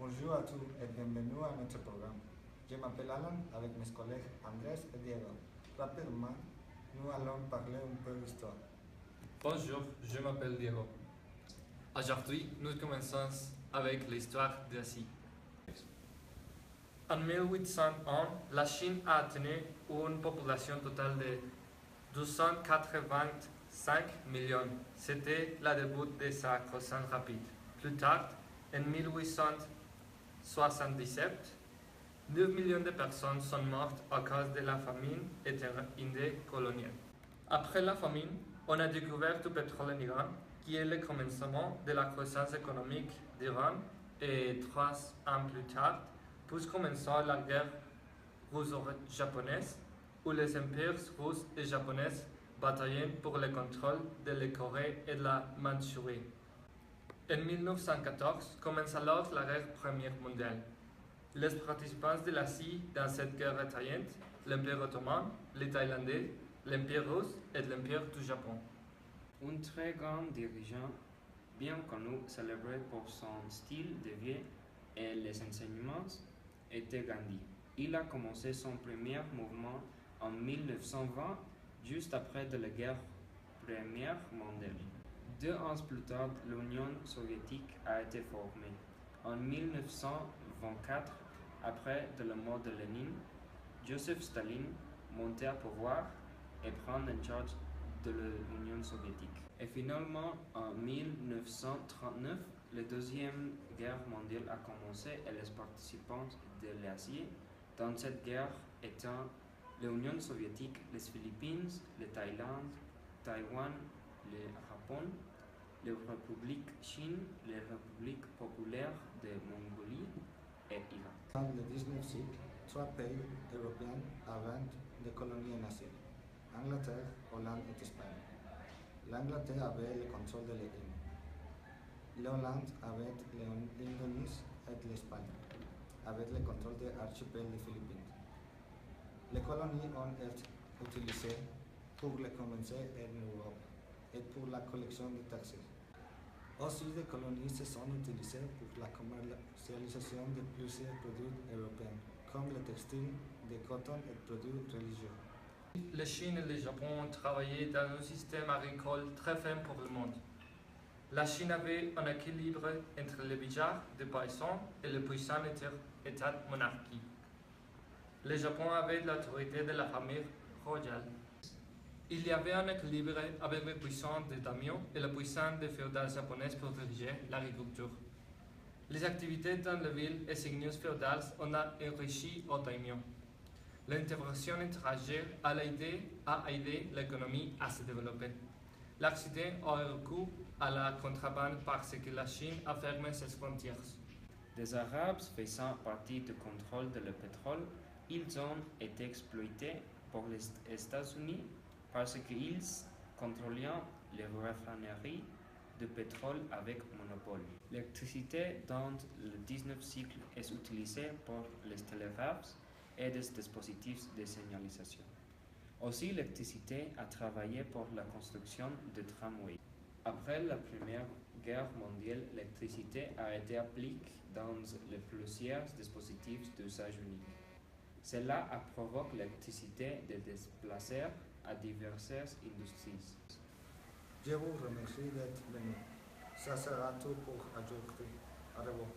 Bonjour à tous et bienvenue à notre programme. Je m'appelle Alan avec mes collègues Andrés et Diego. Rapidement, nous allons parler un peu d'histoire. Bonjour, je m'appelle Diego. Aujourd'hui, nous commençons avec l'histoire d'Asie. En 1801, la Chine a atteint une population totale de 285 millions. C'était le début de sa croissance rapide. Plus tard, en 1877, 9 millions de personnes sont mortes à cause de la famine inde coloniale. Après la famine, on a découvert du pétrole en Iran, qui est le commencement de la croissance économique d'Iran, et 3 ans plus tard, puis commença la guerre russo-japonaise, où les empires russes et japonais bataillaient pour le contrôle de la Corée et de la Mandchourie. En 1914 commence alors la guerre première mondiale. Les participants de l'Asie dans cette guerre étaient l'Empire ottoman, les Thaïlandais, l'Empire russe et l'Empire du Japon. Un très grand dirigeant, bien connu, célébré pour son style de vie et les enseignements, était Gandhi. Il a commencé son premier mouvement en 1920, juste après de la guerre première mondiale. 2 ans plus tard, l'Union soviétique a été formée. En 1924, après de la mort de Lénine, Joseph Staline montait au pouvoir et prend en charge de l'Union soviétique. Et finalement, en 1939, la Deuxième Guerre mondiale a commencé et les participants de l'Asie dans cette guerre étant l'Union soviétique, les Philippines, la Thaïlande, Taïwan, le Japon, la République Chine, la République populaire de Mongolie et Iran. Dans le 19e siècle, 3 pays européens avaient des colonies en Asie: Angleterre, Hollande et Espagne. L'Angleterre avait le contrôle de l'Inde. L'Hollande avait l'Indonésie et l'Espagne, avec le contrôle de l'archipel des Philippines. Les colonies ont été utilisées pour le commerce en Europe et pour la collection de taxes. Aussi, les colonies se sont utilisées pour la commercialisation de plusieurs produits européens, comme le textile, le coton et produits religieux. La Chine et le Japon ont travaillé dans un système agricole très fin pour le monde. La Chine avait un équilibre entre les budgets des paysans et les puissants États monarchiques. Le Japon avait l'autorité de la famille royale. Il y avait un équilibre avec les puissants des daimyos et les puissants des féodaux japonais pour diriger l'agriculture. Les activités dans les villes et seigneurs féodales ont enrichi aux daimyos. L'intégration étrangère a aidé l'économie à se développer. L'Occident a recours à la contrebande parce que la Chine a fermé ses frontières. Des Arabes faisant partie du contrôle de le pétrole, ils ont été exploités par les États-Unis parce qu'ils contrôlaient les raffineries de pétrole avec monopole. L'électricité dans le 19e siècle est utilisée pour les télégraphes et des dispositifs de signalisation. Aussi, l'électricité a travaillé pour la construction de tramways. Après la Première Guerre mondiale, l'électricité a été appliquée dans plusieurs dispositifs d'usage unique. Cela a provoqué l'électricité de déplacer à diverses industries. Je vous remercie d'être venu. Ça sera tout pour aujourd'hui. Au revoir.